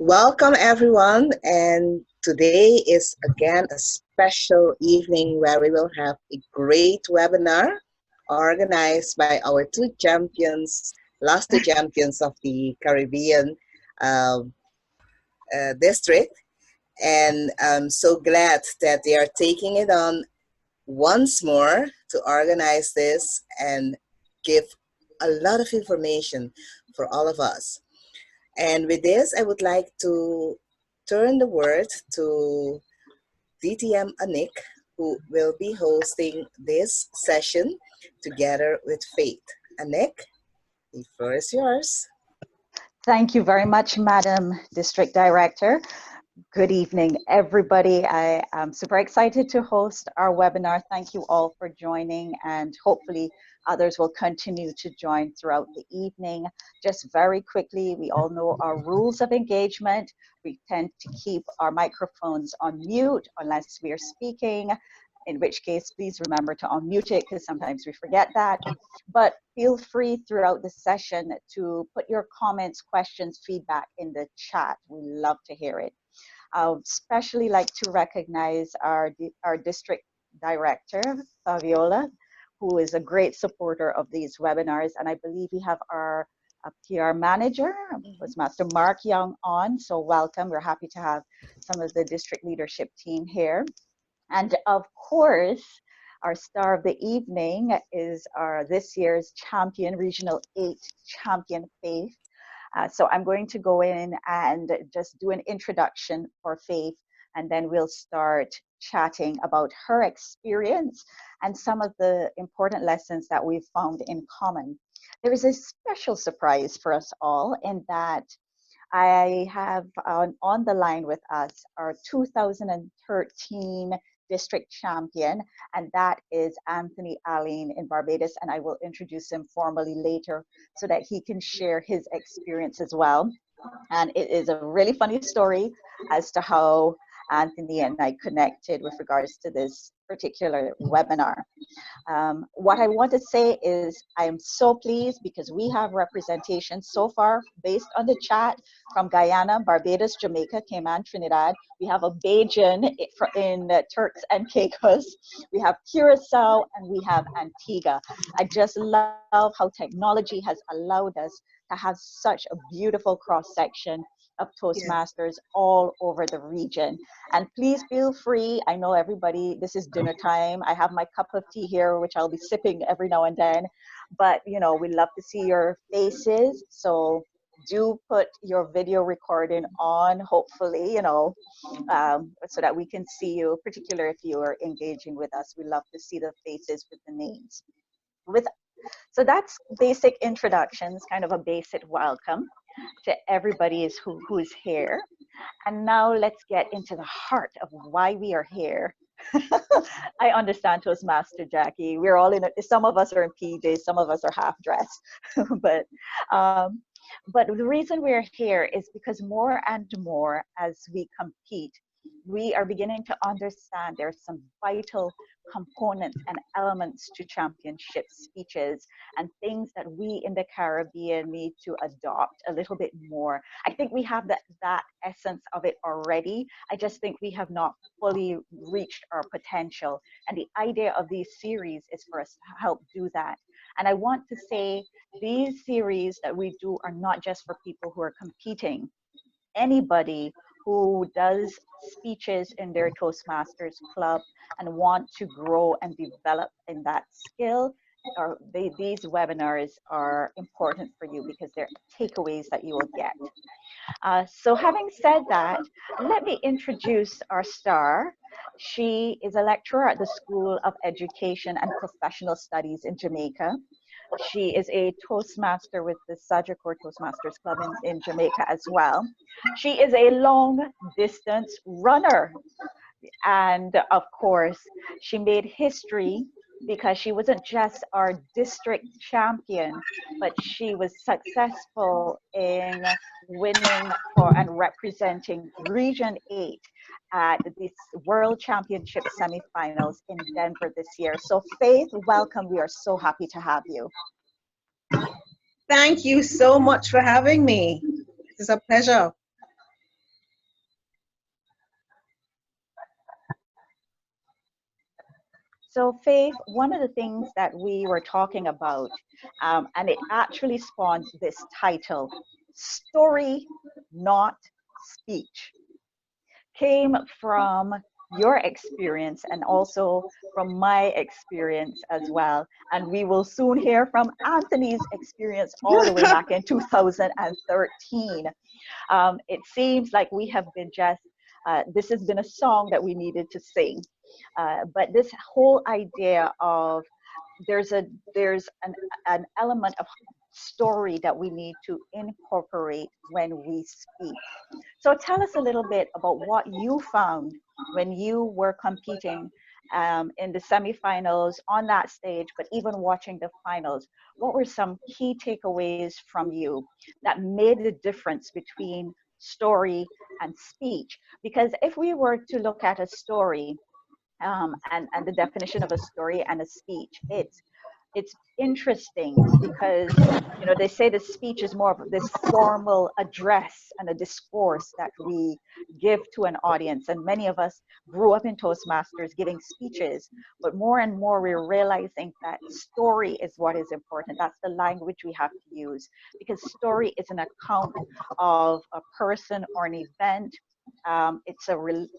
Welcome everyone, and today is again a special evening where we will have a great webinar organized by our last two champions of the Caribbean um, district. And I'm so glad that they are taking it on once more to organize this and give a lot of information for all of us. And with this, I would like to turn the word to DTM Annick, who will be hosting this session together with Faith. Annick, the floor is yours. Thank you very much, Madam District Director. Good evening, everybody. I am super excited to host our webinar. Thank you all for joining, and hopefully others will continue to join throughout the evening. Just very quickly, we all know our rules of engagement. We tend to keep our microphones on mute unless we are speaking, in which case, please remember to unmute it because sometimes we forget that. But feel free throughout the session to put your comments, questions, feedback in the chat. We love to hear it. I would especially like to recognize our district director, Fabiola, who is a great supporter of these webinars. And I believe we have our PR manager, Toastmaster Mark Young, on. So welcome. We're happy to have some of the district leadership team here. And of course, our star of the evening is this year's champion, Regional 8 champion, Faith. So I'm going to go in and just do an introduction for Faith, and then we'll start chatting about her experience and some of the important lessons that we've found in common. There is a special surprise for us all in that I have on the line with us our 2013 district champion, and that is Anthony Allen in Barbados, and I will introduce him formally later so that he can share his experience as well. And it is a really funny story as to how Anthony and I connected with regards to this particular webinar. What I want to say is I am so pleased because we have representation so far based on the chat from Guyana, Barbados, Jamaica, Cayman, Trinidad. We have a Bajan in Turks and Caicos. We have Curacao and we have Antigua. I just love how technology has allowed us to have such a beautiful cross-section of Toastmasters all over the region. And please feel free, I know everybody, this is dinner time. I have my cup of tea here, which I'll be sipping every now and then. But, you know, we love to see your faces. So do put your video recording on, hopefully, you know, so that we can see you, particularly if you are engaging with us. We love to see the faces with the names. So that's basic introductions, kind of a basic welcome to everybody who is here. And now let's get into the heart of why we are here. I understand, Toastmaster Jackie. We're all in it. Some of us are in PJs, some of us are half dressed. But the reason we're here is because more and more as we compete, we are beginning to understand there's some vital components and elements to championship speeches and things that we in the Caribbean need to adopt a little bit more. I think we have that essence of it already. I just think we have not fully reached our potential. And the idea of these series is for us to help do that. And I want to say these series that we do are not just for people who are competing. Anybody who does speeches in their Toastmasters club and want to grow and develop in that skill, these webinars are important for you because they're takeaways that you will get. So having said that, let me introduce our star. She is a lecturer at the School of Education and Professional Studies in Jamaica. She is a Toastmaster with the Sagicor Toastmasters Club in Jamaica as well. She is a long distance runner. And of course, she made history because she wasn't just our district champion, but she was successful in winning and representing Region 8 at this World Championship semifinals in Denver this year. So Faith, welcome. We are so happy to have you. Thank you so much for having me. It's a pleasure. So Faith, one of the things that we were talking about, and it actually spawned this title, Story, Not Speech, came from your experience and also from my experience as well. And we will soon hear from Anthony's experience all the way back in 2013. It seems like we have been this has been a song that we needed to sing. But this whole idea of there's an element of story that we need to incorporate when we speak. So tell us a little bit about what you found when you were competing in the semifinals on that stage, but even watching the finals. What were some key takeaways from you that made the difference between story and speech? Because if we were to look at a story, and the definition of a story and a speech, it's interesting because, you know, they say the speech is more of this formal address and a discourse that we give to an audience. And many of us grew up in Toastmasters giving speeches, but more and more we're realizing that story is what is important. That's the language we have to use, because story is an account of a person or an event. It's a recount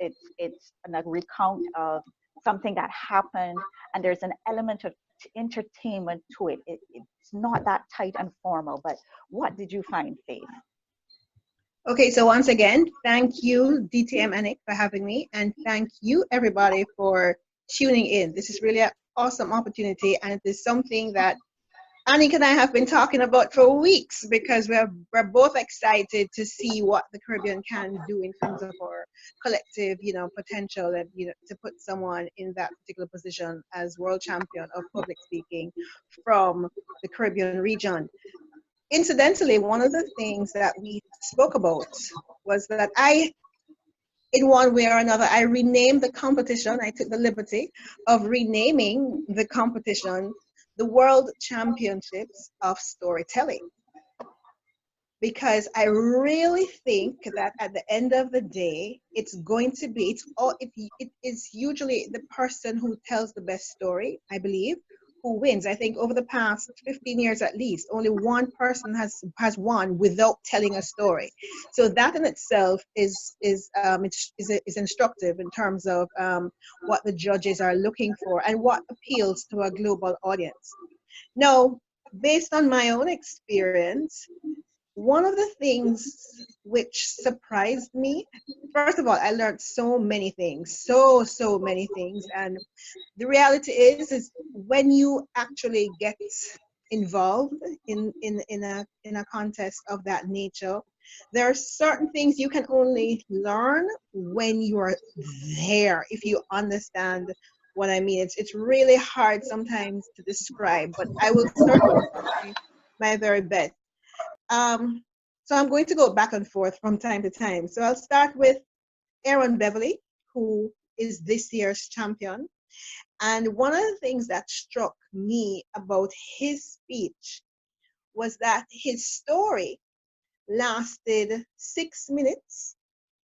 of something that happened, and there's an element of entertainment to it. It's not that tight and formal. But what did you find, Faith? Okay, so once again, thank you, DTM Annick, for having me, and thank you, everybody, for tuning in. This is really an awesome opportunity, and it is something that Annick and I have been talking about for weeks, because we're both excited to see what the Caribbean can do in terms of our collective, potential, and to put someone in that particular position as world champion of public speaking from the Caribbean region. Incidentally, one of the things that we spoke about was that in one way or another, I renamed the competition. I took the liberty of renaming the competition the World Championships of Storytelling, because I really think that at the end of the day, it is usually the person who tells the best story, I believe, who wins. I think over the past 15 years at least, only one person has won without telling a story. So that in itself is instructive in terms of what the judges are looking for and what appeals to a global audience. Now, based on my own experience, one of the things which surprised me, first of all, I learned so many things, so many things. And the reality is when you actually get involved in a contest of that nature, there are certain things you can only learn when you are there, if you understand what I mean. It's really hard sometimes to describe, but I will certainly try my very best. So I'm going to go back and forth from time to time. So I'll start with Aaron Beverly, who is this year's champion. And one of the things that struck me about his speech was that his story lasted 6 minutes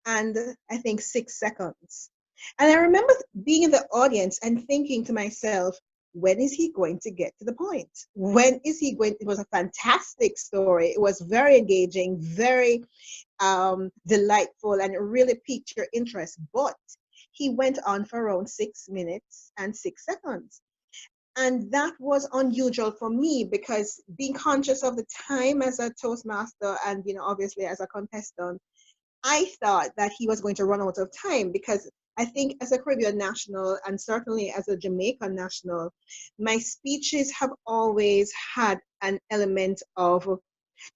and I think 6 seconds. And I remember being in the audience and thinking to myself, when is he going to get to the point? When is he going? It was a fantastic story. It was very engaging, very delightful, and it really piqued your interest. But he went on for around 6 minutes and 6 seconds. And that was unusual for me, because being conscious of the time as a Toastmaster and, obviously as a contestant, I thought that he was going to run out of time, because I think as a Caribbean national and certainly as a Jamaican national, my speeches have always had an element of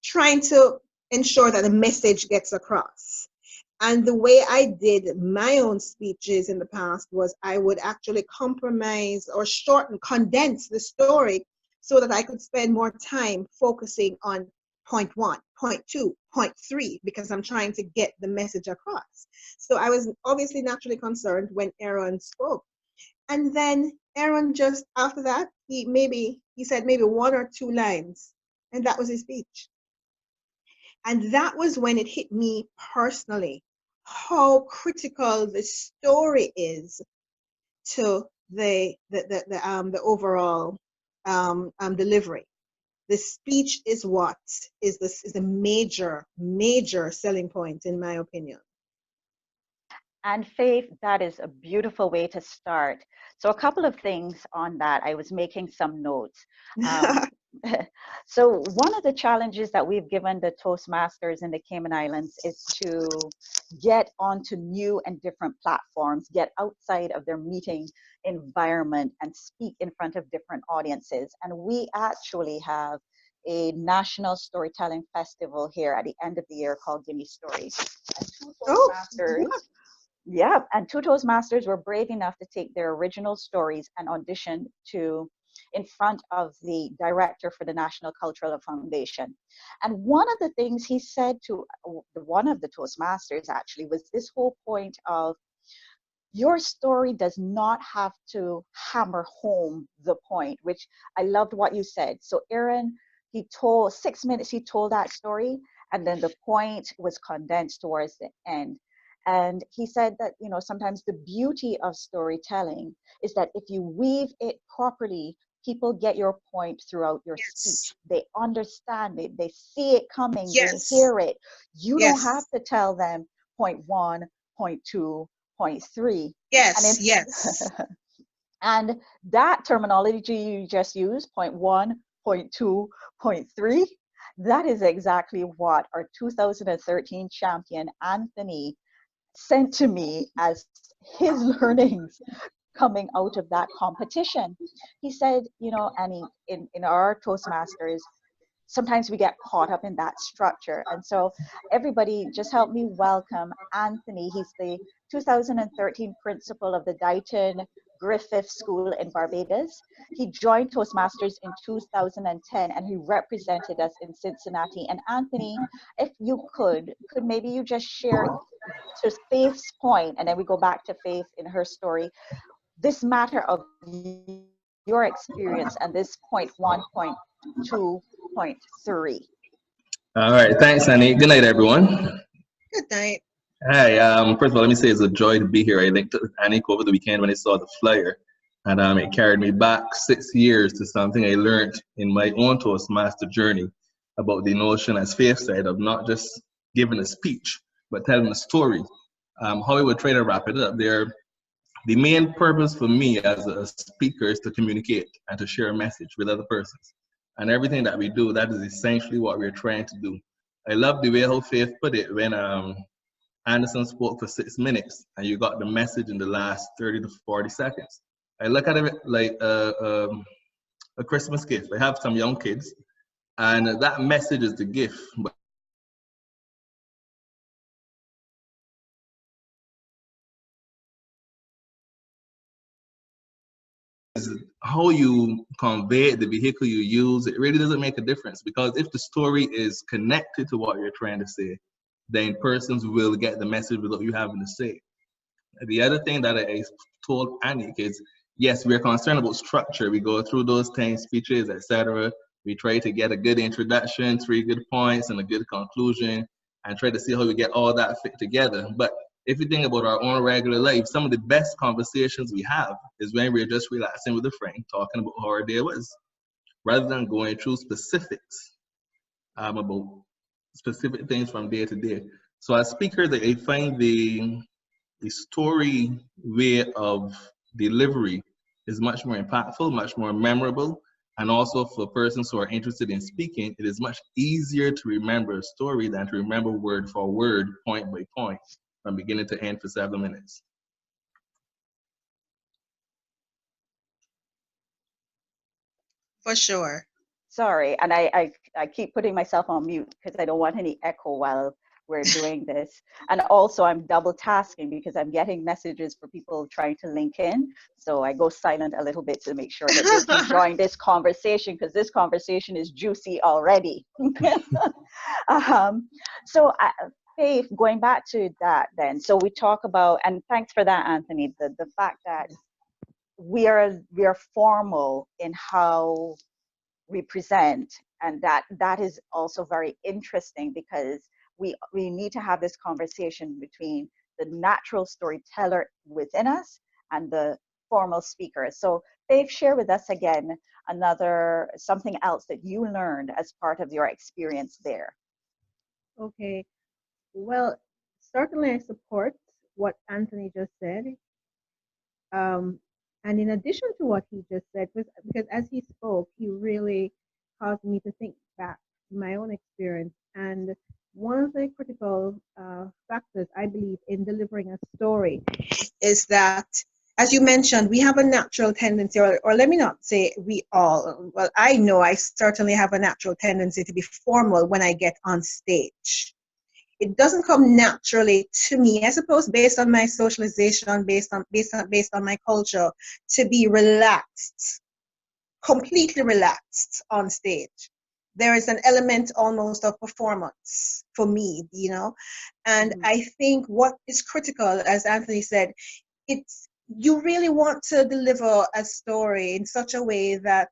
trying to ensure that the message gets across. And the way I did my own speeches in the past was I would actually compromise or condense the story so that I could spend more time focusing on point 1, point 2, point 3, because I'm trying to get the message across. So I was obviously naturally concerned when Aaron spoke. And then Aaron, just after that, he said maybe 1 or 2 lines, and that was his speech. And that was when it hit me personally, how critical the story is to the overall delivery. The speech is what is a major selling point, in my opinion. And Faith, that is a beautiful way to start. So a couple of things on that. I was making some notes. So one of the challenges that we've given the Toastmasters in the Cayman Islands is to get onto new and different platforms, get outside of their meeting environment and speak in front of different audiences. And we actually have a national storytelling festival here at the end of the year called Gimme Stories. And two Toastmasters, yeah, and two Toastmasters were brave enough to take their original stories and audition in front of the director for the National Cultural Foundation. And one of the things he said to one of the Toastmasters actually was this whole point of your story does not have to hammer home the point, which I loved what you said. So Aaron, he told 6 minutes, he told that story, and then the point was condensed towards the end. And he said that, you know, sometimes the beauty of storytelling is that if you weave it properly, people get your point throughout your speech. They understand it, they see it coming, they hear it. You don't have to tell them point one, point two, point three. And that terminology you just used, point one, point two, point three, that is exactly what our 2013 champion, Anthony, sent to me as his learnings coming out of that competition. He said, you know, Annie, in our Toastmasters, sometimes we get caught up in that structure. And so everybody just help me welcome Anthony. He's the 2013 principal of the Dighton Griffith School in Barbados. He joined Toastmasters in 2010 and he represented us in Cincinnati. And Anthony, if you could maybe you just share to Faith's point, and then we go back to Faith in her story, this matter of your experience and this point one, point two, point three. All right, thanks, Annie. Good night, everyone. Good night. Hi, first of all, let me say it's a joy to be here. I linked with Annick over the weekend when I saw the flyer, and it carried me back 6 years to something I learned in my own Toastmaster journey about the notion, as Faith said, of not just giving a speech, but telling a story. How I would try to wrap it up there. The main purpose for me as a speaker is to communicate and to share a message with other persons. And everything that we do, that is essentially what we're trying to do. I love the way how Faith put it when Anderson spoke for 6 minutes and you got the message in the last 30 to 40 seconds. I look at it like a Christmas gift. I have some young kids and that message is the gift. But how you convey it, the vehicle you use, it really doesn't make a difference, because if the story is connected to what you're trying to say, then persons will get the message without you having to say. The other thing that I told Annick is, yes, we're concerned about structure. We go through those 10 speeches, etc. We try to get a good introduction, 3 good points, and a good conclusion, and try to see how we get all that fit together. But if you think about our own regular life, some of the best conversations we have is when we're just relaxing with a friend, talking about how our day was, rather than going through specifics about specific things from day to day. So as speakers, I find the story way of delivery is much more impactful, much more memorable, and also for persons who are interested in speaking, it is much easier to remember a story than to remember word for word, point by point, from beginning to end for 7 minutes. For sure. Sorry, and I keep putting myself on mute because I don't want any echo while we're doing this. And also I'm double tasking because I'm getting messages for people trying to link in. So I go silent a little bit to make sure that they can join this conversation, because this conversation is juicy already. Faith, going back to that then, so we talk about, and thanks for that, Anthony, the fact that we are formal in how we present, and that is also very interesting, because we need to have this conversation between the natural storyteller within us and the formal speakers. So Faith, share with us again something else that you learned as part of your experience there. Okay. Well, certainly I support what Anthony just said. And in addition to what he just said, because as he spoke, he really caused me to think back to my own experience. And one of the critical factors, I believe, in delivering a story is that, as you mentioned, we have a natural tendency, or let me not say we all, well, I know I certainly have a natural tendency to be formal when I get on stage. It doesn't come naturally to me, I suppose, based on my socialization, based on my culture, to be relaxed, completely relaxed on stage. There is an element almost of performance for me, you know. And I think what is critical, as Anthony said, it's you really want to deliver a story in such a way that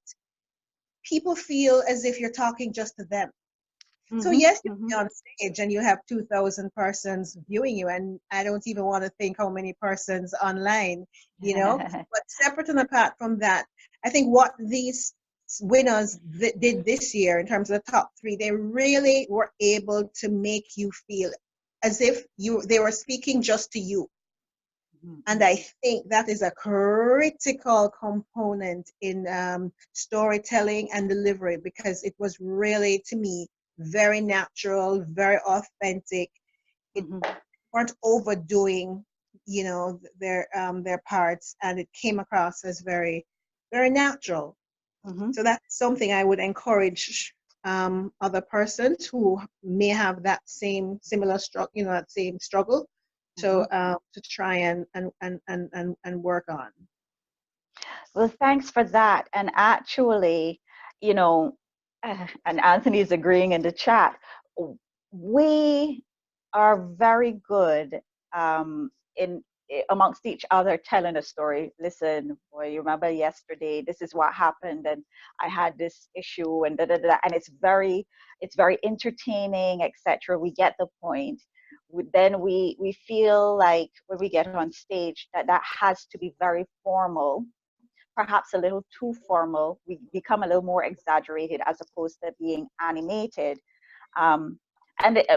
people feel as if you're talking just to them. So yes, you'll be on stage and you have 2,000 persons viewing you, and I don't even want to think how many persons online, you know. But separate and apart from that, I think what these winners did this year in terms of the top 3, they really were able to make you feel as if they were speaking just to you. And I think that is a critical component in storytelling and delivery, because it was really, to me, very natural, very authentic. It weren't overdoing, you know, their parts, and it came across as very, very natural. So that's something I would encourage other persons who may have that similar struggle, you know, that same struggle, to try and work on. Well, thanks for that. And actually, you know, and Anthony's agreeing in the chat, we are very good in amongst each other telling a story. Listen, boy, you remember yesterday, this is what happened, and I had this issue, and da da da. And it's very entertaining, etc. We get the point. Then we feel like when we get on stage that has to be very formal, perhaps a little too formal. We become a little more exaggerated as opposed to being animated. And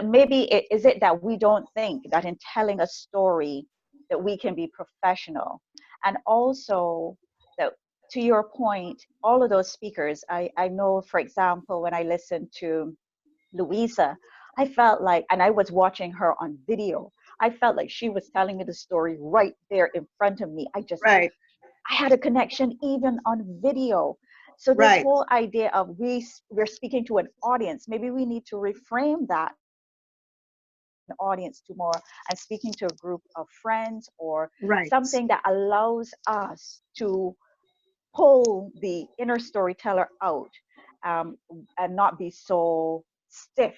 maybe is it that we don't think that in telling a story that we can be professional? And also, that to your point, all of those speakers, I know, for example, when I listened to Louisa, I felt like, and I was watching her on video, I felt like she was telling me the story right there in front of me. I had a connection even on video. So this whole idea of we're speaking to an audience, maybe we need to reframe that audience to more and speaking to a group of friends, or something that allows us to pull the inner storyteller out, and not be so stiff.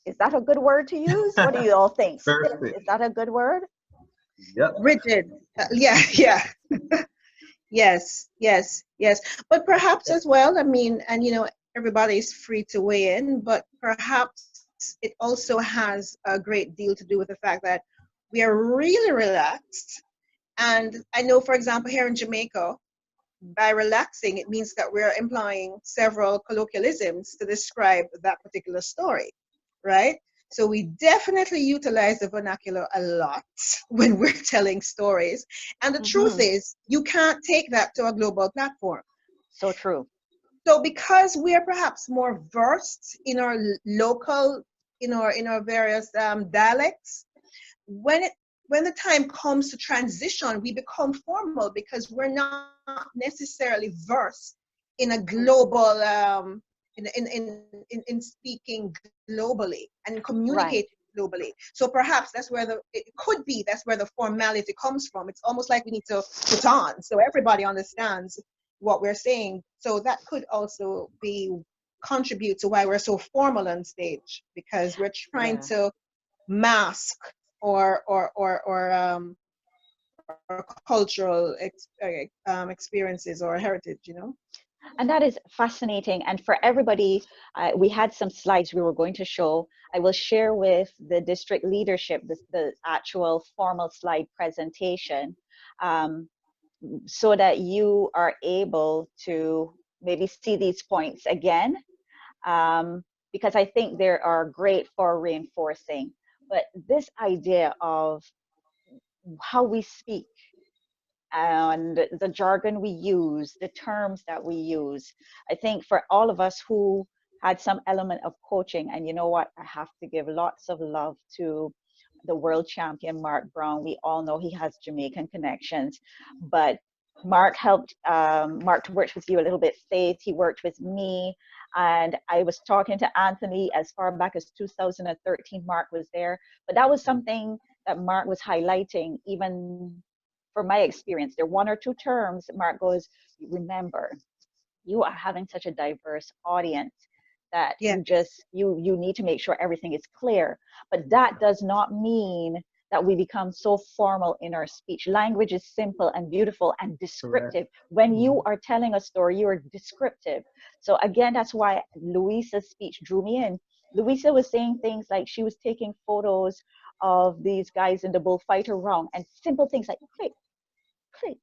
Is that a good word to use? What do you all think? Stiff, is that a good word? Yep. Rigid. Yeah. Yes. But perhaps as well, I mean, and you know, everybody's free to weigh in, but perhaps it also has a great deal to do with the fact that we are really relaxed. And I know, for example, here in Jamaica, by relaxing, it means that we're employing several colloquialisms to describe that particular story, right? So we definitely utilize the vernacular a lot when we're telling stories. And the truth is, you can't take that to a global platform. So true. So because we are perhaps more versed in our local, in our various dialects, when the time comes to transition, we become formal because we're not necessarily versed in a global, in speaking globally and communicating globally. So perhaps that's where that's where the formality comes from. It's almost like we need to put on so everybody understands what we're saying. So that could also contribute to why we're so formal on stage, because we're trying to mask or cultural experiences or heritage, you know. And that is fascinating. And for everybody, we had some slides we were going to show. I will share with the district leadership the actual formal slide presentation. so that you are able to maybe see these points again, because I think they are great for reinforcing. But this idea of how we speak and the jargon we use, the terms that we use, I think for all of us who had some element of coaching, and you know what, I have to give lots of love to the world champion, Mark Brown. We all know he has Jamaican connections, but Mark helped, Mark worked with you a little bit, Faith, he worked with me, and I was talking to Anthony as far back as 2013, Mark was there, but that was something that Mark was highlighting. Even for my experience, there are one or two terms, Mark goes, remember, you are having such a diverse audience that Yeah. you need to make sure everything is clear. But that does not mean that we become so formal in our speech. Language is simple and beautiful and descriptive. Correct. When you are telling a story, you are descriptive. So again, that's why Louisa's speech drew me in. Louisa was saying things like she was taking photos of these guys in the bullfighter round, and simple things like click, click,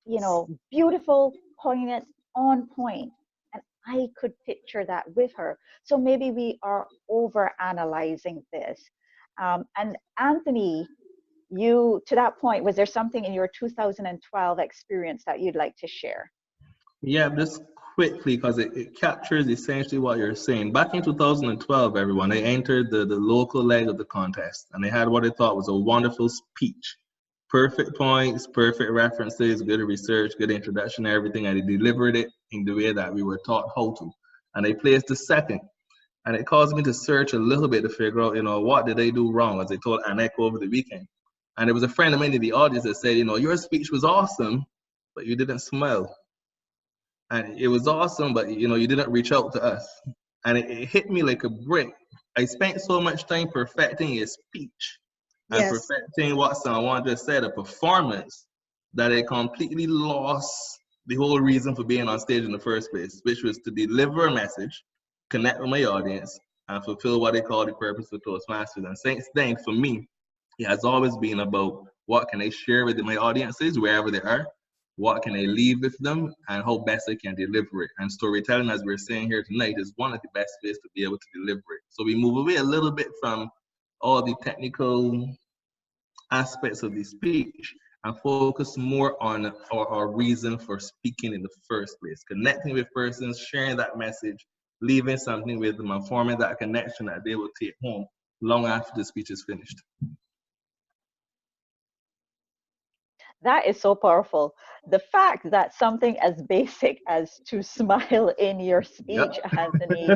you know, beautiful, poignant, on point. And I could picture that with her. So maybe we are over analyzing this. And Anthony, you, to that point, was there something in your 2012 experience that you'd like to share? Yeah, just quickly, because it captures essentially what you're saying. Back in 2012, everyone, they entered the local leg of the contest, and they had what they thought was a wonderful speech. Perfect points, perfect references, good research, good introduction, everything, and they delivered it in the way that we were taught how to. And they placed the second. And it caused me to search a little bit to figure out, you know, what did they do wrong, as they told Annick over the weekend. And there was a friend of mine in the audience that said, you know, your speech was awesome, but you didn't smile. And it was awesome, but, you know, you didn't reach out to us. And it hit me like a brick. I spent so much time perfecting a speech and Yes. perfecting what someone just said, a performance, that I completely lost the whole reason for being on stage in the first place, which was to deliver a message, connect with my audience, and fulfill what they call the purpose of Toastmasters. And since then, for me, it has always been about what can I share with my audiences wherever they are, what can I leave with them, and how best I can deliver it. And storytelling, as we're saying here tonight, is one of the best ways to be able to deliver it. So we move away a little bit from all the technical aspects of the speech and focus more on our reason for speaking in the first place, connecting with persons, sharing that message, leaving something with them, and forming that connection that they will take home long after the speech is finished. That is so powerful. The fact that something as basic as to smile in your speech, Yep. Anthony,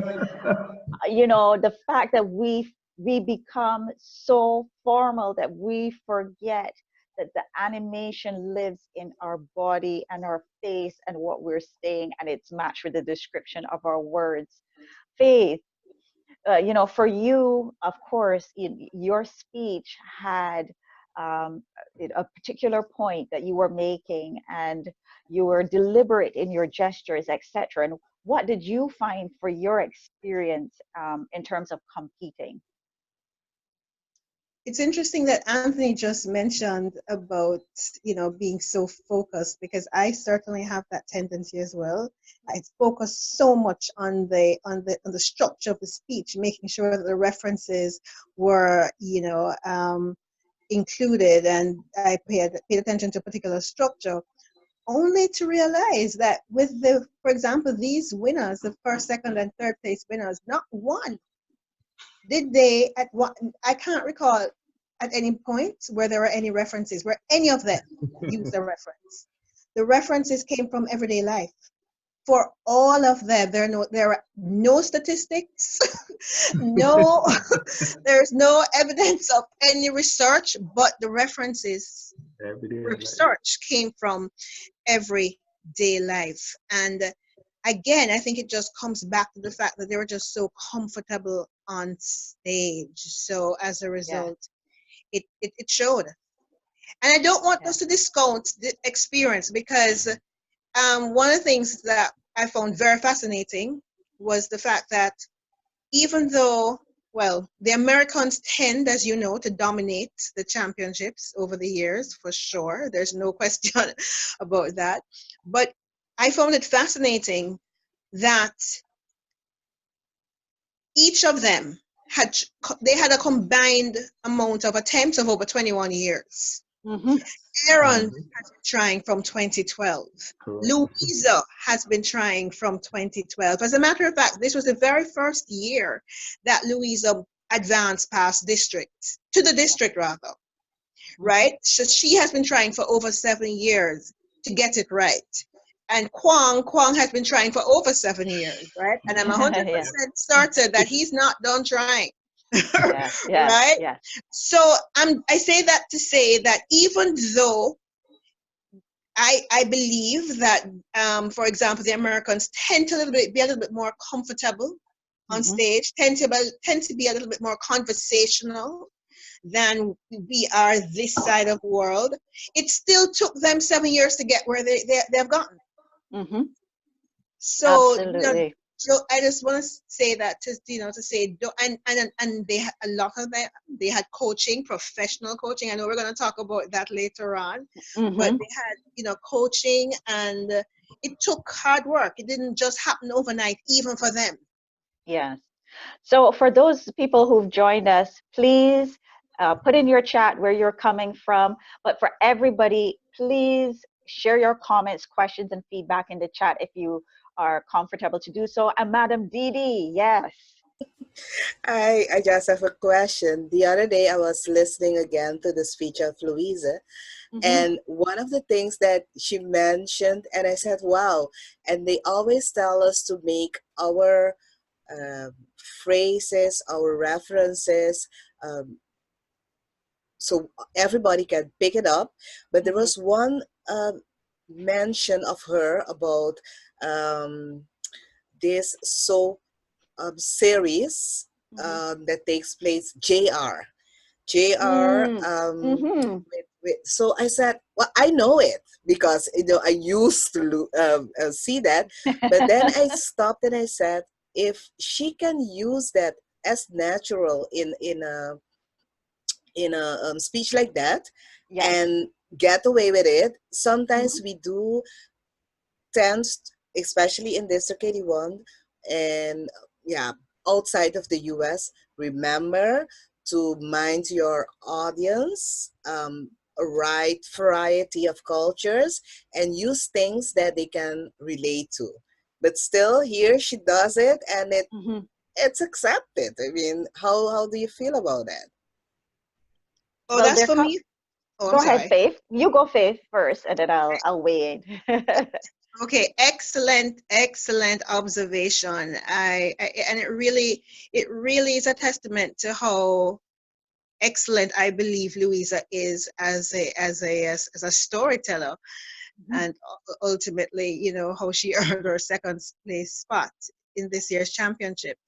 you know, the fact that we become so formal that we forget that the animation lives in our body and our face and what we're saying, and it's matched with the description of our words. Faith, you know, for you, of course, your speech had a particular point that you were making, and you were deliberate in your gestures, etc. And what did you find for your experience in terms of competing? It's interesting that Anthony just mentioned about, you know, being so focused, because I certainly have that tendency as well. I focus so much on the structure of the speech, making sure that the references were, you know, included, and I paid attention to a particular structure, only to realize that with for example, these winners, the first, second, and third place winners, not one did they, at what, I can't recall at any point where there were any references, where any of them used a reference. The references came from everyday life. For all of them, there are no statistics, no, there's no evidence of any research, but the research came from everyday life. And again, I think it just comes back to the fact that they were just so comfortable on stage. So as a result, it showed. And I don't want us to discount the experience, because one of the things that I found very fascinating was the fact that even though well, the Americans tend, as you know, to dominate the championships over the years, for sure. There's no question about that. But I found it fascinating that each of them had a combined amount of attempts of over 21 years. Mm-hmm. Aaron has been trying from 2012. Correct. Louisa has been trying from 2012. As a matter of fact, this was the very first year that Louisa advanced past to the district rather, right? So she has been trying for over 7 years to get it right. And Kwang has been trying for over 7 years, right? And I'm 100% certain that he's not done trying. Right? Yeah. So I say that to say that even though I believe that, for example, the Americans tend to be a little bit more comfortable on stage, tend to be a little bit more conversational than we are this side of the world. It still took them 7 years to get where they've gotten. Mm-hmm. So, absolutely. So I just want to say that to say, and they a lot of them, they had coaching, professional coaching. I know we're going to talk about that later on, but they had coaching, and it took hard work. It didn't just happen overnight, even for them. Yes. So for those people who've joined us, please put in your chat where you're coming from. But for everybody, please share your comments, questions, and feedback in the chat if you are comfortable to do so. And Madam Didi, yes. I just have a question. The other day I was listening again to the speech of Louisa, and one of the things that she mentioned, and I said, wow, and they always tell us to make our phrases, our references, so everybody can pick it up. But there was one mention of her about this series that takes place, JR. So I said, well, I know it because I used to see that, but then I stopped and I said, if she can use that as natural in a speech like that, and get away with it, sometimes we do tend, especially in District 81 and outside of the US, remember to mind your audience, a right variety of cultures, and use things that they can relate to. But still, here she does it, and it's accepted. I mean, how do you feel about that? Oh, well, that's for me. Oh, go ahead, Faith. You go, Faith, first, and then I'll weigh in. Okay, excellent observation. And it really is a testament to how excellent I believe Louisa is as a storyteller, and ultimately, how she earned her second place spot in this year's championship.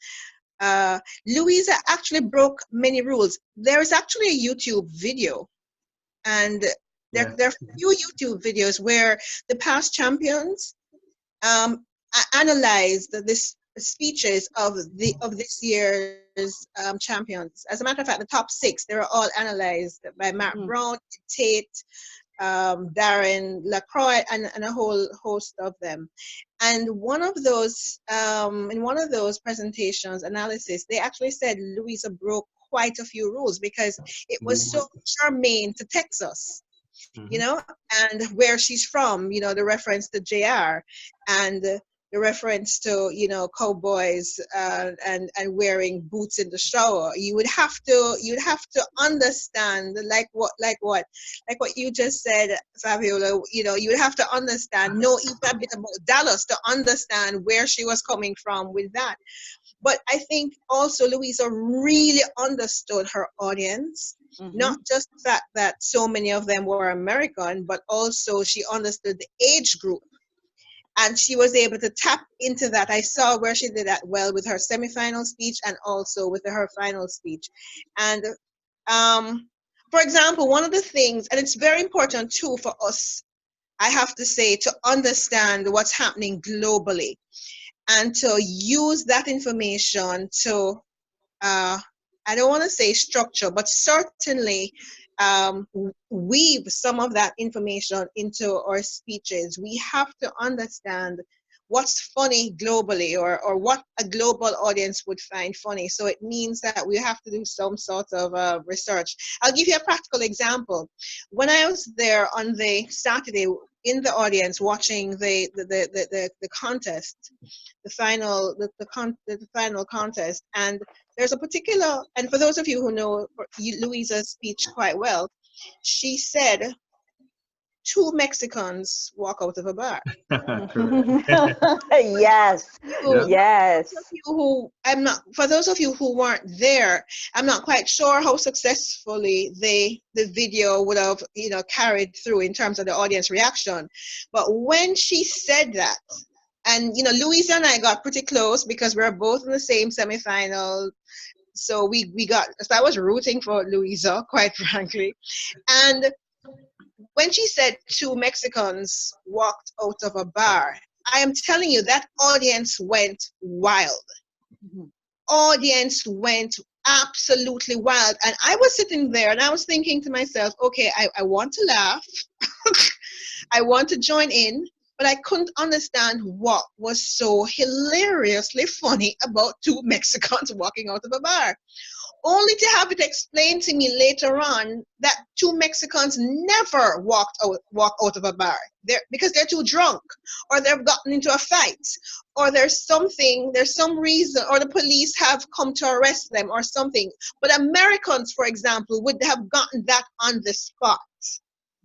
Louisa actually broke many rules. There is actually a YouTube video, and there are a few YouTube videos where the past champions analyzed the speeches of this year's champions. As a matter of fact, the top 6, they were all analyzed by Mark Brown, Tate, Darren LaCroix, and a whole host of them. And one of those, in one of those presentations, analysis, they actually said Louisa broke quite a few rules because it was so germane to Texas, and where she's from, the reference to JR, and the reference to, cowboys and wearing boots in the shower. You'd have to understand, like what you just said, Fabiola. You would have to understand, know even a bit about Dallas to understand where she was coming from with that. But I think also Louisa really understood her audience, not just the fact that so many of them were American, but also she understood the age group. And she was able to tap into that. I saw where she did that well with her semifinal speech and also with her final speech. And for example, one of the things, and it's very important too for us, I have to say, to understand what's happening globally and to use that information to I don't want to say structure, but certainly weave some of that information into our speeches. We have to understand what's funny globally, or what a global audience would find funny. So it means that we have to do some sort of research. I'll give you a practical example. When I was there on the Saturday in the audience watching the contest, the final contest, and there's a particular, and for those of you who know Louisa's speech quite well, she said, 2 Mexicans walk out of a bar. Yes, Yeah. yes. For those of you who weren't there, I'm not quite sure how successfully the video would have, carried through in terms of the audience reaction. But when she said that, and Louisa and I got pretty close because we're both in the same semifinal. So I was rooting for Louisa, quite frankly. And when she said 2 Mexicans walked out of a bar, I am telling you, that audience went wild. Mhm. Audience went absolutely wild. And I was sitting there and I was thinking to myself, okay, I want to laugh. I want to join in, but I couldn't understand what was so hilariously funny about 2 Mexicans walking out of a bar. Only to have it explained to me later on that 2 Mexicans never walk out of a bar. Because they're too drunk, or they've gotten into a fight, or there's some reason, or the police have come to arrest them or something. But Americans, for example, would have gotten that on the spot.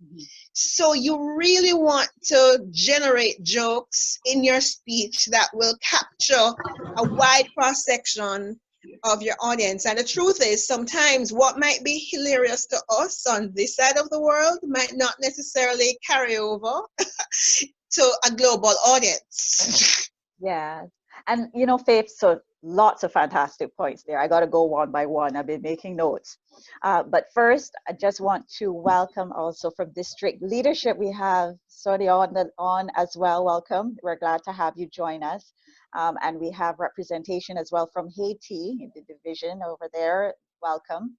Mhm. So you really want to generate jokes in your speech that will capture a wide cross section of your audience. And the truth is, sometimes what might be hilarious to us on this side of the world might not necessarily carry over to a global audience. Yeah. And Faith, so lots of fantastic points there. I got to go one by one. I've been making notes. But first, I just want to welcome also from district leadership. We have Sodi on as well. Welcome. We're glad to have you join us. And we have representation as well from Haiti, the division over there. Welcome.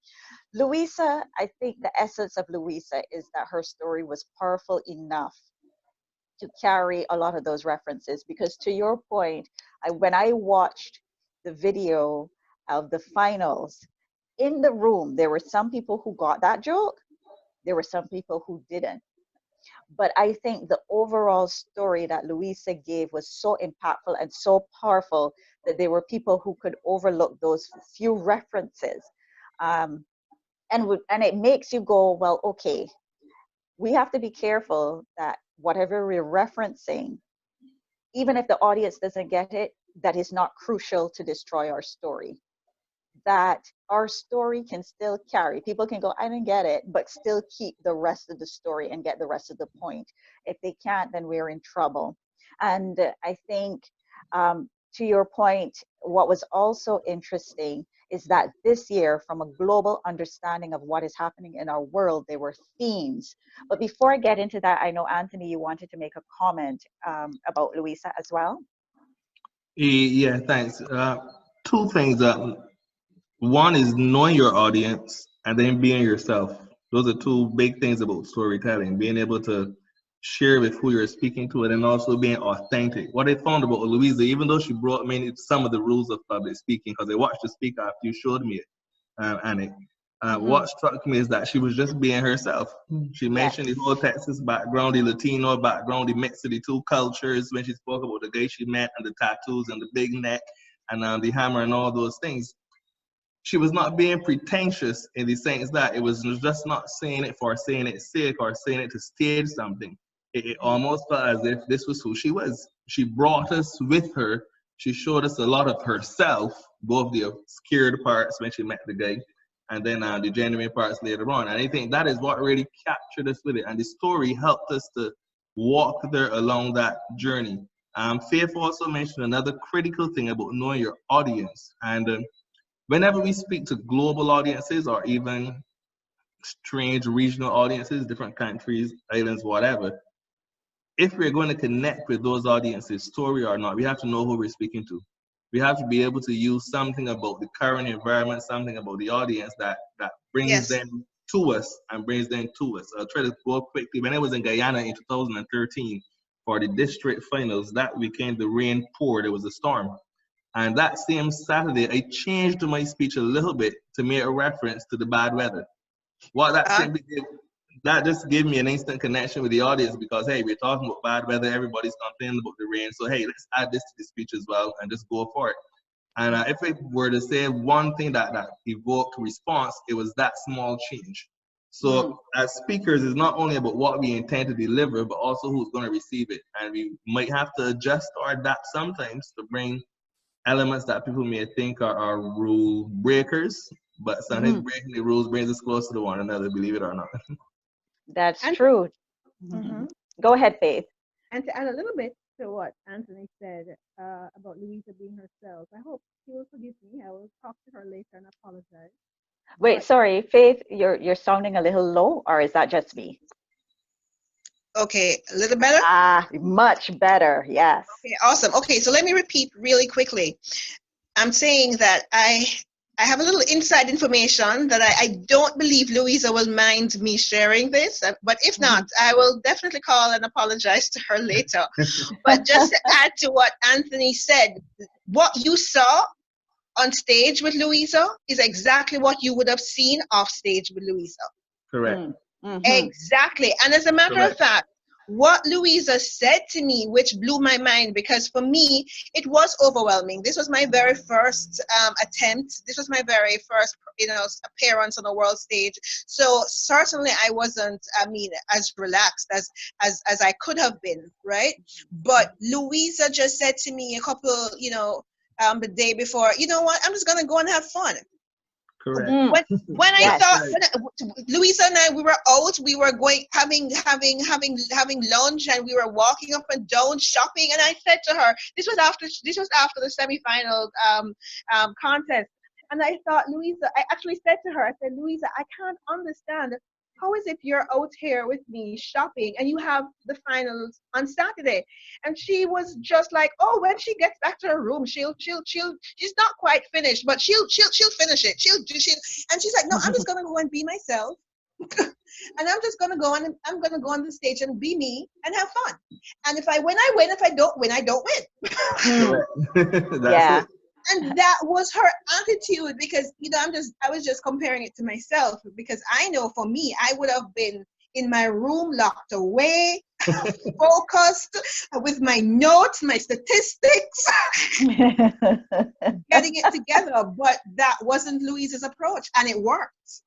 Louisa, I think the essence of Louisa is that her story was powerful enough to carry a lot of those references, because to your point, when I watched the video of the finals, in the room, there were some people who got that joke, there were some people who didn't. But I think the overall story that Louisa gave was so impactful and so powerful that there were people who could overlook those few references. And it makes you go, well, okay, we have to be careful that whatever we're referencing, even if the audience doesn't get it, that is not crucial to destroy our story. That our story can still carry. People can go, I didn't get it, but still keep the rest of the story and get the rest of the point. If they can't, then we're in trouble. And I think, to your point, what was also interesting is that this year, from a global understanding of what is happening in our world, there were themes. But before I get into that, I know, Anthony, you wanted to make a comment about Louisa as well. Yeah, thanks. 2 things. One is knowing your audience, and then being yourself. Those are 2 big things about storytelling, being able to share with who you're speaking to, and then also being authentic. What I found about Louisa, even though she brought me some of the rules of public speaking, because I watched the speaker after you showed me it, Annick, what struck me is that she was just being herself. She mentioned the whole Texas background, the Latino background, the mix of the 2 cultures when she spoke about the guy she met and the tattoos and the big neck and the hammer and all those things. She was not being pretentious in the sense that it was just not saying it for saying its sake or saying it to stage something. It almost felt as if this was who she was. She brought us with her. She showed us a lot of herself, both the scared parts when she met the guy, and then the genuine parts later on. And I think that is what really captured us with it. And the story helped us to walk there along that journey. Faith also mentioned another critical thing about knowing your audience. And whenever we speak to global audiences or even strange regional audiences, different countries, islands, whatever, if we're going to connect with those audiences, story or not, we have to know who we're speaking to. We have to be able to use something about the current environment, something about the audience that brings Yes. them to us and brings them to us. I'll try to go quickly. When I was in Guyana in 2013 for the district finals, that weekend the rain poured. It was a storm. And that same Saturday, I changed my speech a little bit to make a reference to the bad weather. What that simply did, that just gave me an instant connection with the audience because, hey, we're talking about bad weather. Everybody's complaining about the rain. So, hey, let's add this to the speech as well and just go for it. And if I were to say one thing that evoked response, it was that small change. So as speakers, it's not only about what we intend to deliver, but also who's going to receive it. And we might have to adjust or adapt sometimes to bring elements that people may think are rule breakers, but sometimes breaking the rules brings us closer to one another, believe it or not. That's And, true. mhm. Go ahead, Faith. And to add a little bit to what Anthony said about Louisa being herself, I hope she will forgive me. I will talk to her later and apologize. Wait, But sorry, Faith, you're sounding a little low, or is that just me? Okay, a little better? Ah, much better. Yes. Okay, awesome. Okay, so let me repeat really quickly. I'm saying that I have a little inside information that I don't believe Louisa will mind me sharing this, but if not, I will definitely call and apologize to her later. But just to add to what Anthony said, what you saw on stage with Louisa is exactly what you would have seen off stage with Louisa. Correct. Exactly. And as a matter of fact, what Louisa said to me, which blew my mind, because for me, it was overwhelming. This was my very first attempt. This was my very first, appearance on a world stage. So certainly I wasn't, as relaxed as I could have been, right? But Louisa just said to me a couple, the day before, you know what, I'm just going to go and have fun. Correct. When I Yes. thought Louisa and I, we were out, we were going having lunch, and we were walking up and down shopping. And I said to her, this was after the semifinal contest, and I thought, Louisa, I actually said to her, I said, Louisa, I can't understand. How is it you're out here with me shopping and you have the finals on Saturday? And she was just like, oh, when she gets back to her room, she's not quite finished, but she'll finish it. And she's like, no, I'm just gonna go and be myself. And I'm just gonna go and I'm gonna go on the stage and be me and have fun. And if I win, I win. If I don't win, I don't win. Yeah. And that was her attitude, because I was just comparing it to myself, because I know for me, I would have been in my room locked away, focused with my notes, my statistics, getting it together. But that wasn't Louisa's approach, and it worked.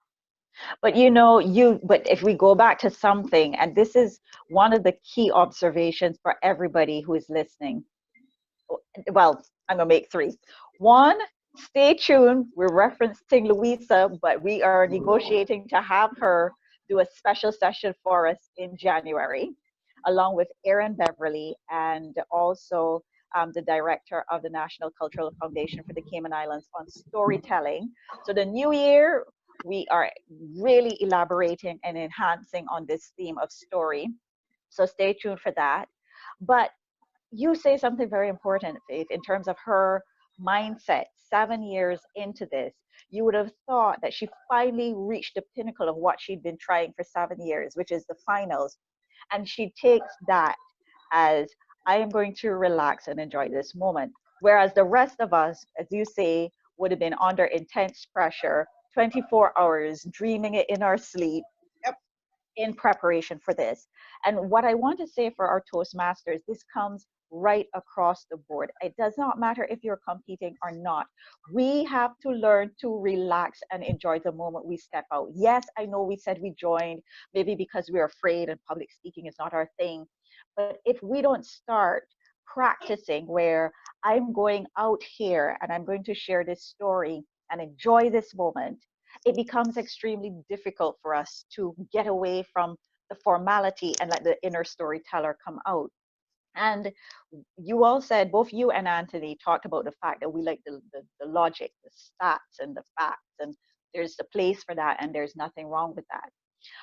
But but if we go back to something, and this is one of the key observations for everybody who is listening. Well, I'm gonna make three. One, stay tuned. We're referencing Louisa, but we are negotiating to have her do a special session for us in January, along with Erin Beverly and also the director of the National Cultural Foundation for the Cayman Islands on storytelling. So the new year, we are really elaborating and enhancing on this theme of story. So stay tuned for that. But you say something very important, Faith, in terms of her mindset 7 years into this. You would have thought that she finally reached the pinnacle of what she'd been trying for 7 years, which is the finals. And she takes that as, I am going to relax and enjoy this moment. Whereas the rest of us, as you say, would have been under intense pressure, 24 hours, dreaming it in our sleep, in preparation for this. And what I want to say for our Toastmasters, this comes right across the board. It does not matter if you're competing or not. We have to learn to relax and enjoy the moment we step out. Yes, I know we said we joined maybe because we're afraid and public speaking is not our thing. But if we don't start practicing where I'm going out here and I'm going to share this story and enjoy this moment, it becomes extremely difficult for us to get away from the formality and let the inner storyteller come out. And you all said, both you and Anthony talked about the fact that we like the logic, the stats and the facts, and there's a place for that and there's nothing wrong with that.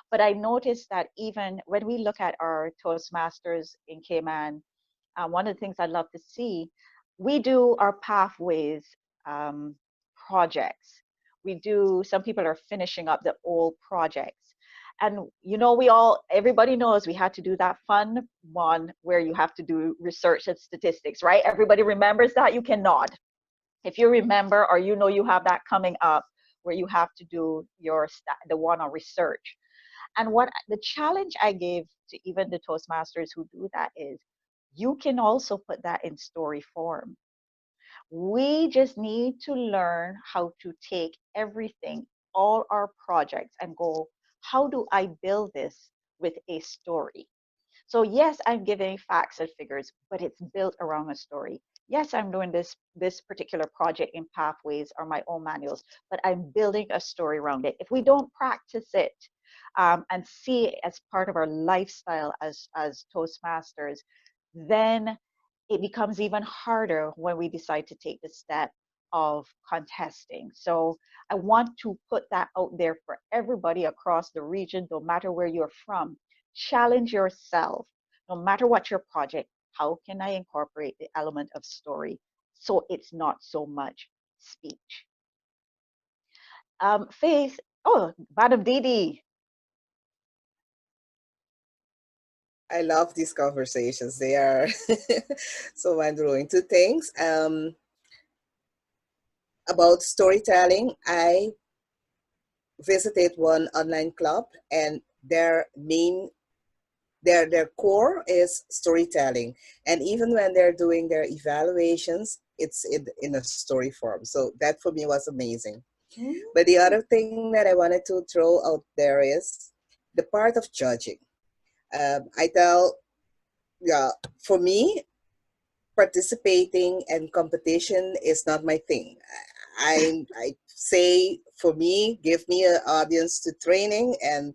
But I noticed that even when we look at our Toastmasters in Cayman, one of the things I'd love to see, we do our pathways projects. Some people are finishing up the old projects. And you know, everybody knows we had to do that fun one where you have to do research and statistics, right? Everybody remembers that? You can nod. If you remember, or you know you have that coming up where you have to do the one on research. And what the challenge I gave to even the Toastmasters who do that is, you can also put that in story form. We just need to learn how to take everything, all our projects, and go, how do I build this with a story? So yes, I'm giving facts and figures, but it's built around a story. Yes, I'm doing this particular project in Pathways or my own manuals, but I'm building a story around it. If we don't practice it and see it as part of our lifestyle as Toastmasters, then it becomes even harder when we decide to take the step of contesting. So I want to put that out there for everybody across the region, no matter where you're from. Challenge yourself, no matter what your project. How can I incorporate the element of story so it's not so much speech? Faith, Madam Didi. I love these conversations. They are so mind-blowing. Two things about storytelling. I visited one online club, and their core is storytelling. And even when they're doing their evaluations, it's in a story form. So that for me was amazing. But the other thing that I wanted to throw out there is the part of judging. Yeah, for me, participating and competition is not my thing. I say, for me, give me an audience to training, and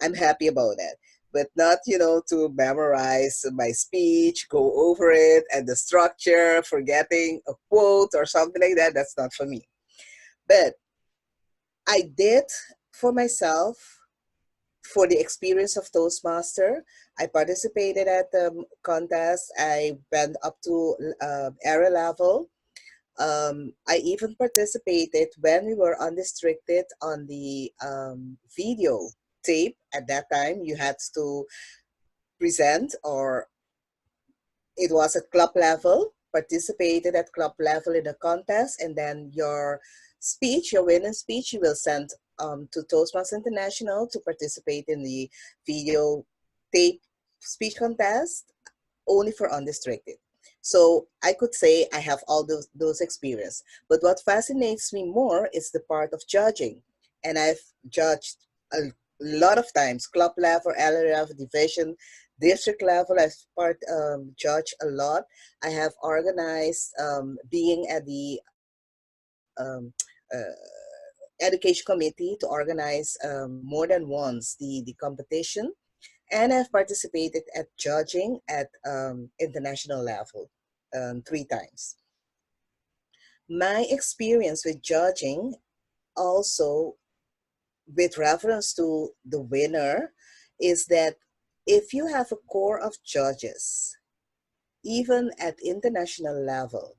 I'm happy about that. But not, to memorize my speech, go over it, and the structure, forgetting a quote or something like that. That's not for me. But I did for myself, for the experience of Toastmaster. I participated at the contest. I went up to area level. I even participated when we were unrestricted on the video tape. At that time, you had to present, or it was at club level, participated at club level in a contest, and then your winning speech, you will send to Toastmasters International to participate in the video tape speech contest, only for unrestricted. So I could say I have all those experience. But what fascinates me more is the part of judging. And I've judged a lot of times, club level, area level, division, district level. I've judged a lot. I have organized, being at the education committee, to organize more than once the competition. And I've participated at judging at international level 3 times. My experience with judging also, with reference to the winner, is that if you have a core of judges, even at international level,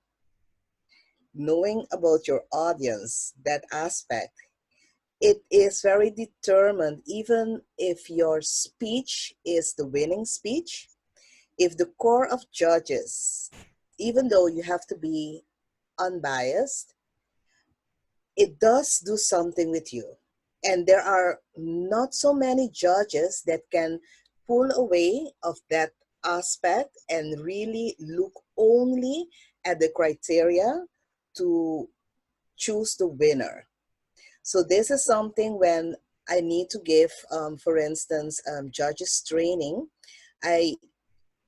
knowing about your audience, that aspect, it is very determined. Even if your speech is the winning speech, if the core of judges, even though you have to be unbiased, it does do something with you. And there are not so many judges that can pull away of that aspect and really look only at the criteria to choose the winner. So this is something when I need to give, for instance, judges training, I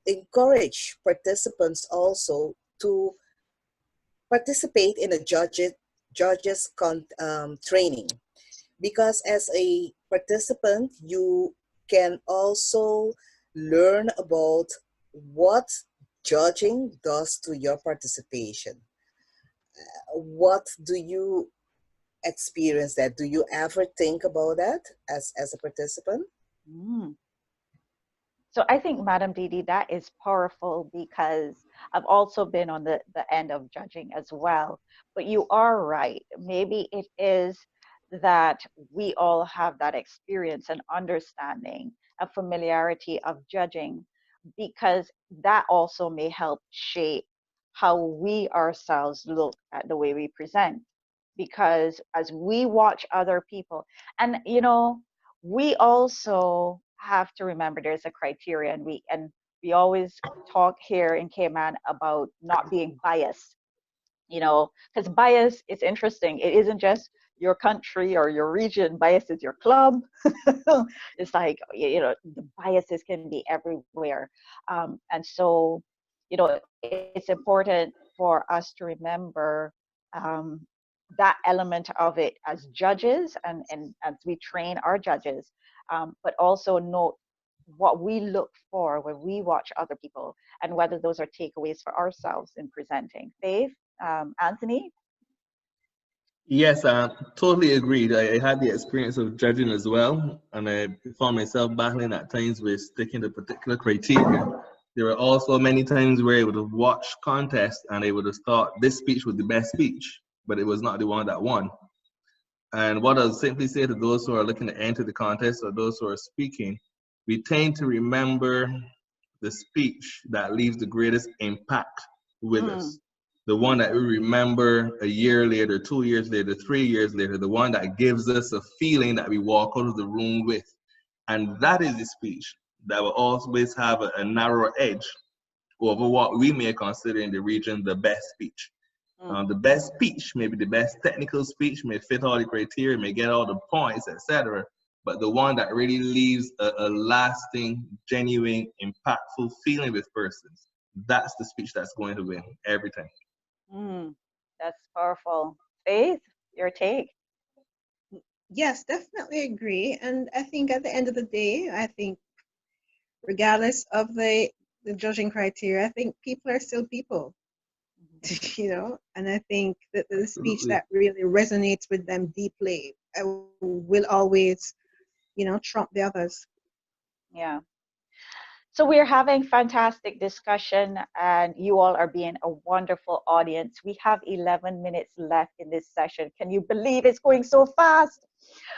encourage participants also to participate in a judges training, because as a participant, you can also learn about what judging does to your participation. What do you experience that? Do you ever think about that as a participant? So I think, Madam Didi, that is powerful because I've also been on the end of judging as well. But you are right. Maybe it is that we all have that experience and understanding, a familiarity of judging, because that also may help shape how we ourselves look at the way we present. Because as we watch other people, and we also have to remember there's a criteria, and we always talk here in Cayman about not being biased, because bias is interesting. It isn't just your country or your region. Bias is your club. It's like, the biases can be everywhere. And so, it's important for us to remember that element of it as judges, and as we train our judges, but also note what we look for when we watch other people, and whether those are takeaways for ourselves in presenting. Faith, Anthony? Yes, I totally agreed. I had the experience of judging as well, and I found myself battling at times with sticking to particular criteria. There were also many times where I would have watched contests and I would have thought this speech was the best speech, but it was not the one that won. And what I'll simply say to those who are looking to enter the contest or those who are speaking, we tend to remember the speech that leaves the greatest impact with us. The one that we remember a year later, 2 years later, 3 years later, the one that gives us a feeling that we walk out of the room with. And that is the speech that will always have a narrower edge over what we may consider in the region the best speech. The best speech, maybe the best technical speech, may fit all the criteria, may get all the points, etc. But the one that really leaves a lasting, genuine, impactful feeling with persons, that's the speech that's going to win every time. That's powerful. Faith, your take? Yes, definitely agree. And I think at the end of the day, I think regardless of the judging criteria, I think people are still people. And I think that the speech that really resonates with them deeply will always, trump the others. Yeah. So we're having fantastic discussion, and you all are being a wonderful audience. We have 11 minutes left in this session. Can you believe it's going so fast?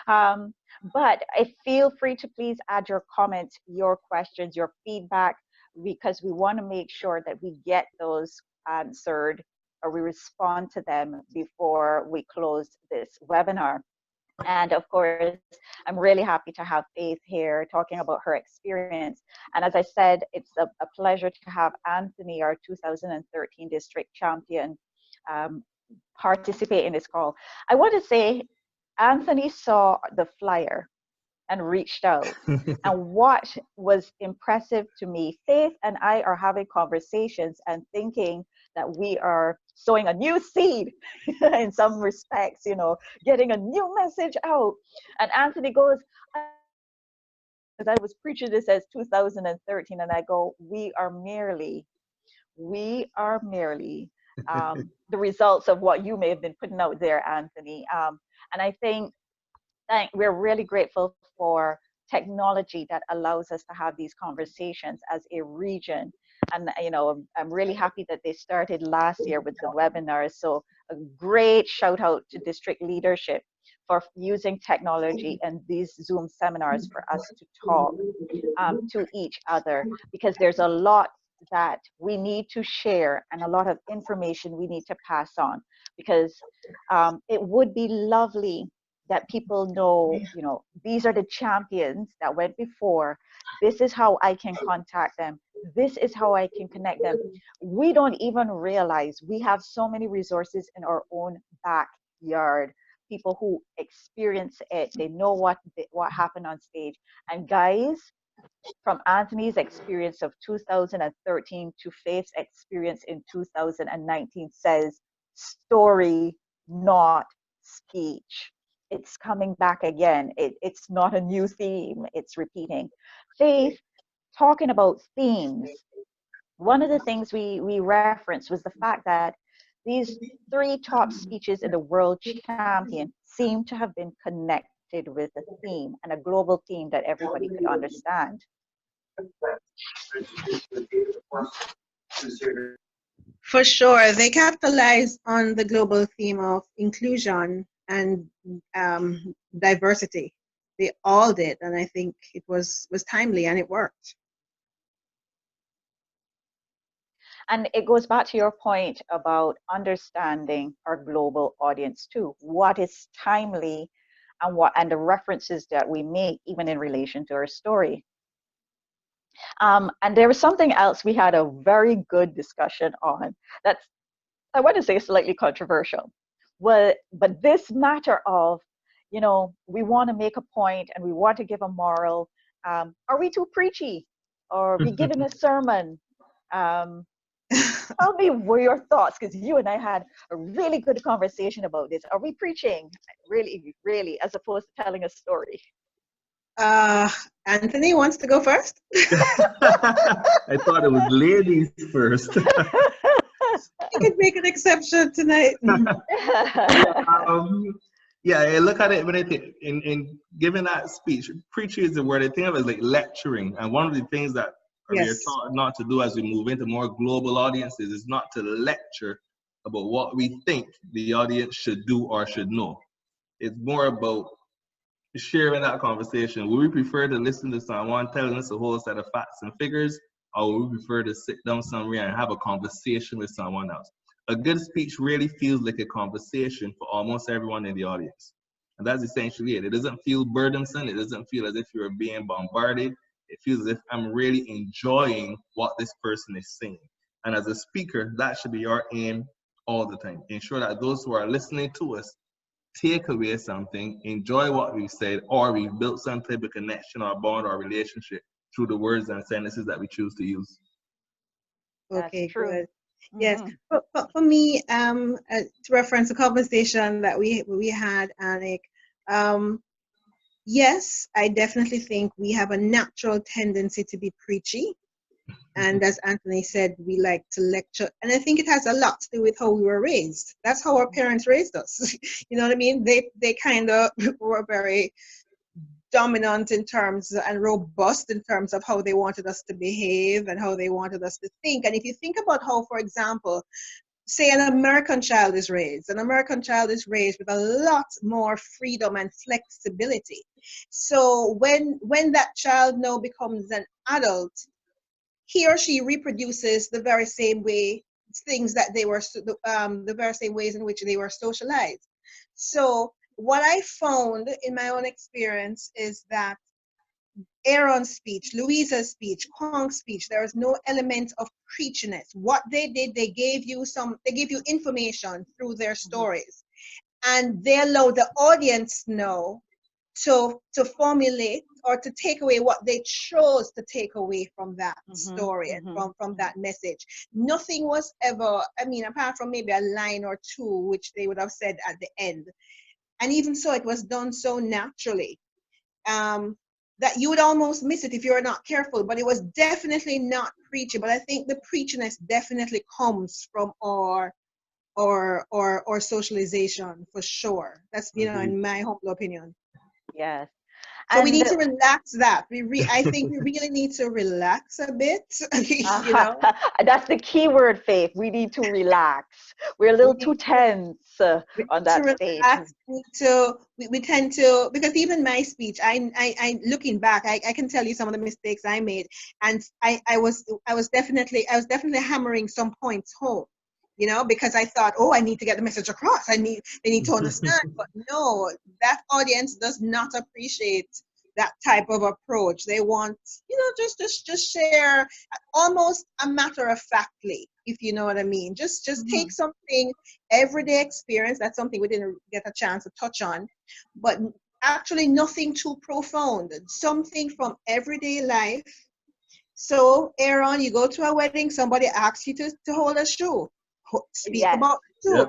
But feel free to please add your comments, your questions, your feedback, because we want to make sure that we get those answered, or we respond to them before we close this webinar. And of course, I'm really happy to have Faith here talking about her experience. And as I said, it's a pleasure to have Anthony, our 2013 district champion, participate in this call. I want to say, Anthony saw the flyer and reached out. And what was impressive to me, Faith and I are having conversations and thinking that we are sowing a new seed in some respects, getting a new message out. And Anthony goes, as I was preaching this as 2013, and I go, we are merely the results of what you may have been putting out there, Anthony. And I think we're really grateful for technology that allows us to have these conversations as a region. And I'm really happy that they started last year with the webinars. So a great shout out to district leadership for using technology and these Zoom seminars for us to talk to each other, because there's a lot that we need to share and a lot of information we need to pass on, because it would be lovely that people know, these are the champions that went before. This is how I can contact them. This is how I can connect them. We don't even realize we have so many resources in our own backyard. People who experience it, they know what happened on stage. And guys, from Anthony's experience of 2013 to Faith's experience in 2019 says story, not speech. It's coming back again. It's not a new theme, it's repeating. Faith, talking about themes, one of the things we referenced was the fact that these 3 top speeches in the World Champion seem to have been connected with a theme, and a global theme that everybody could understand. For sure, they capitalized on the global theme of inclusion and diversity. They all did, and I think it was timely and it worked. And it goes back to your point about understanding our global audience too. What is timely and the references that we make even in relation to our story. And there was something else we had a very good discussion on that's, I want to say, slightly controversial. Well, but this matter of, you know, we want to make a point and we want to give a moral. Are we too preachy? Or are we giving a sermon? Tell me what your thoughts, because you and I had a really good conversation about this. Are we preaching? Really, really, as opposed to telling a story? Anthony wants to go first. I thought it was ladies first. You can make an exception tonight. Yeah, I look at it when I think in giving that speech, preaching is the word I think of as like lecturing. And one of the things that we are taught not to do as we move into more global audiences is not to lecture about what we think the audience should do or should know. It's more about sharing that conversation. Would we prefer to listen to someone telling us a whole set of facts and figures, or would we prefer to sit down somewhere and have a conversation with someone else? A good speech really feels like a conversation for almost everyone in the audience. And that's essentially it. It doesn't feel burdensome. It doesn't feel as if you're being bombarded. It feels as if I'm really enjoying what this person is saying. And as a speaker, that should be your aim all the time. Ensure that those who are listening to us take away something, enjoy what we've said, or we've built some type of connection or bond or relationship through the words and sentences that we choose to use. Okay, That's true. good. Yes, but for me, to reference a conversation that we had, Annick, yes, I definitely think we have a natural tendency to be preachy. And as Anthony said, we like to lecture. And I think it has a lot to do with how we were raised. That's how our parents raised us. You know what I mean? They kind of were very dominant in terms and robust in terms of how they wanted us to behave and how they wanted us to think. And if you think about how, for example, say an American child is raised with a lot more freedom and flexibility. So when that child now becomes an adult, he or she reproduces the very same way things that they were, the very same ways in which they were socialized. So what I found in my own experience is that Aaron's speech, Louisa's speech, Kwang's speech, there is no element of preachiness. What they did, they gave you information through their stories, and they allowed the audience know to formulate or to take away what they chose to take away from that story and from that message. Nothing was ever, I mean, apart from maybe a line or two, which they would have said at the end. And even so, it was done so naturally that you would almost miss it if you were not careful, but it was definitely not preachy. But I think the preachiness definitely comes from our socialization, for sure. That's, you know, in my humble opinion. Yes. So we need to relax that. I think we really need to relax a bit. You know? That's the key word, Faith. We need to relax. We're a little too tense on that stage. We tend to, because even my speech, I looking back, I can tell you some of the mistakes I made, and I was definitely hammering some points home. You know, because I thought, oh, I need to get the message across. They need to understand. But no, that audience does not appreciate that type of approach. They want, you know, just share almost a matter of factly, if you know what I mean. Just take something, everyday experience. That's something we didn't get a chance to touch on, but actually nothing too profound. Something from everyday life. So, Aaron, you go to a wedding, somebody asks you to hold a shoe. Speak about it too.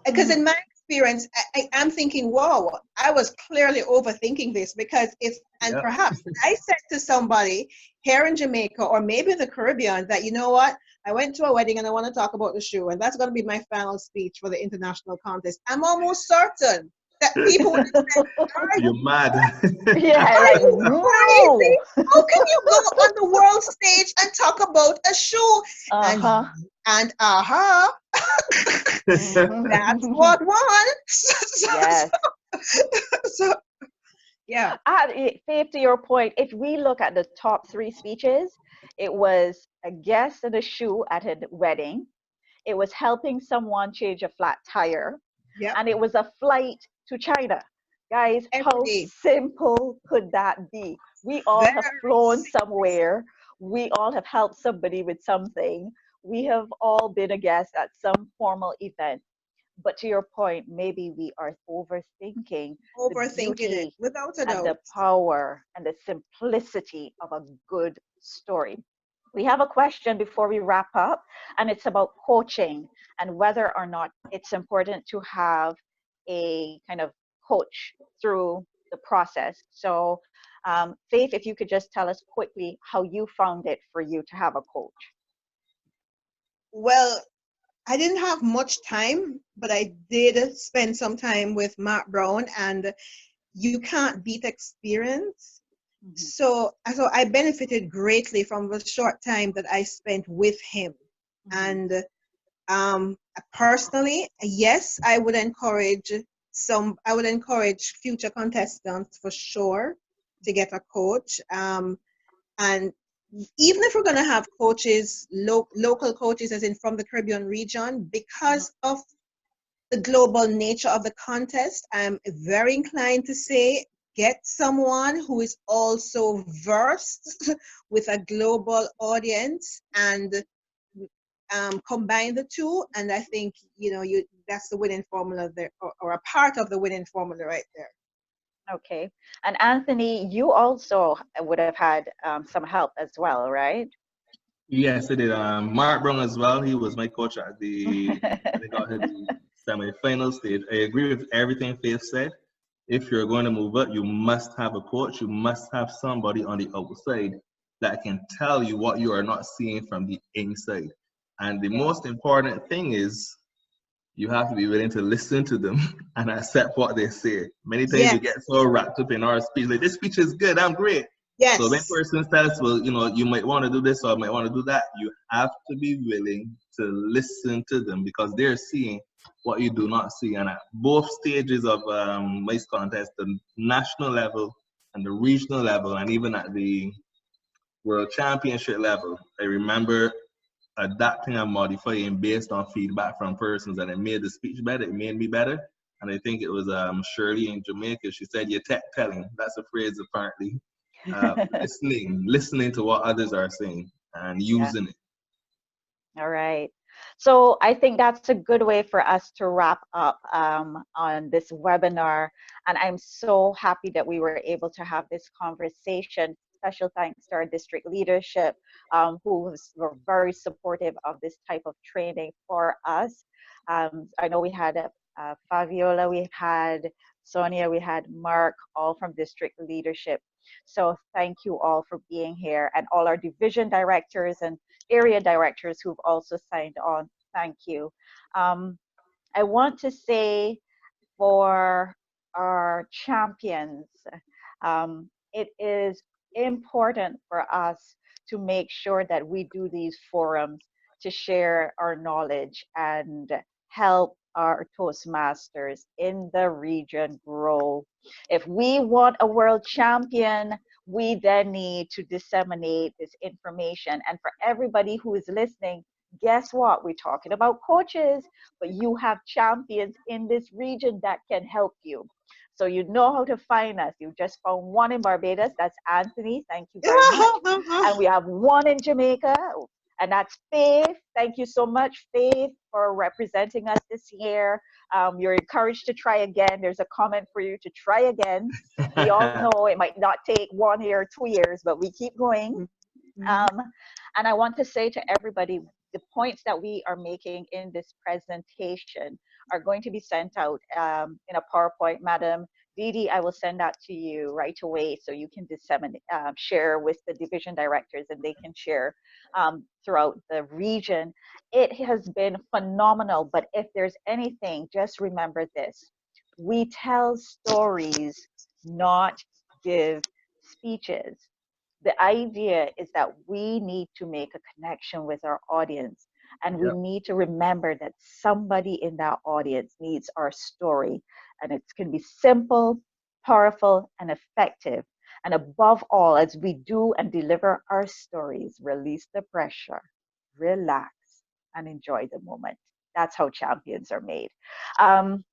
Because in my experience, I'm thinking, whoa, I was clearly overthinking this, because perhaps I said to somebody here in Jamaica or maybe the Caribbean that, you know what, I went to a wedding and I want to talk about the shoe, and that's going to be my final speech for the international contest. I'm almost certain that people would have said, "Are You're mad. Yeah, like, you whoa. crazy? How can you go on the world stage and talk about a shoe?" Uh-huh. And that's what won. Yes. So, yeah. Faith, to your point, if we look at the top 3 speeches, it was a guest in a shoe at a wedding. It was helping someone change a flat tire. Yep. And it was a flight to China. Guys, Every how day. simple could that be? We all have Very flown simple. somewhere. We all have helped somebody with something. We have all been a guest at some formal event. But to your point, maybe we are overthinking the Overthinking it, beauty without a and doubt. the power and the simplicity of a good story. We have a question before we wrap up, and it's about coaching and whether or not it's important to have a kind of coach through the process. So, Faith, if you could just tell us quickly how you found it for you to have a coach. Well, I didn't have much time, but I did spend some time with Mark Brown, and you can't beat experience. Mhm. So I benefited greatly from the short time that I spent with him. Mhm. And personally, yes, I would encourage future contestants for sure to get a coach. And even if we're going to have coaches, local coaches, as in from the Caribbean region, because of the global nature of the contest, I'm very inclined to say get someone who is also versed with a global audience and combine the two. And I think, that's the winning formula there, or a part of the winning formula right there. Okay. And Anthony, you also would have had some help as well, right? Yes, I did. Mark Brown as well. He was my coach at when they got to the semi-final stage. I agree with everything Faith said. If you're going to move up, you must have a coach. You must have somebody on the outside that can tell you what you are not seeing from the inside. And the most important thing is you have to be willing to listen to them and accept what they say. Many times we Yes, get so wrapped up in our speech, like, this speech is good, I'm great. So when yes, person says, well, you might want to do this or I might want to do that, you have to be willing to listen to them because they're seeing what you do not see. And at both stages of race contest, the national level and the regional level, and even at the world championship level, I remember adapting and modifying based on feedback from persons, and it made the speech better. It made me better. And I think it was Shirley in Jamaica. She said, "You're telling." That's a phrase apparently. Listening to what others are saying and Yeah. using it. All right. So I think that's a good way for us to wrap up on this webinar. And I'm so happy that we were able to have this conversation. Special thanks to our district leadership were very supportive of this type of training for us. I know we had Fabiola, we had Sonia, we had Mark, all from district leadership. So thank you all for being here, and all our division directors and area directors who've also signed on. Thank you. I want to say for our champions, it is important for us to make sure that we do these forums to share our knowledge and help our Toastmasters in the region grow. If we want a world champion, we then need to disseminate this information. And for everybody who is listening, guess what? We're talking about coaches, but you have champions in this region that can help you. So you know how to find us. You just found one in Barbados. That's Anthony. Thank you very much. And we have one in Jamaica, and that's Faith. Thank you so much, Faith, for representing us this year. You're encouraged to try again. There's a comment for you to try again. We all know it might not take 1 year or 2 years, but we keep going. And I want to say to everybody, the points that we are making in this presentation are going to be sent out in a PowerPoint. Madam Didi, I will send that to you right away so you can disseminate, share with the division directors, and they can share throughout the region. It has been phenomenal, but if there's anything, just remember this. We tell stories, not give speeches. The idea is that we need to make a connection with our audience, and we Yep. need to remember that somebody in that audience needs our story, and it can be simple, powerful, and effective. And above all, as we do and deliver our stories, release the pressure, relax, and enjoy the moment. That's how champions are made.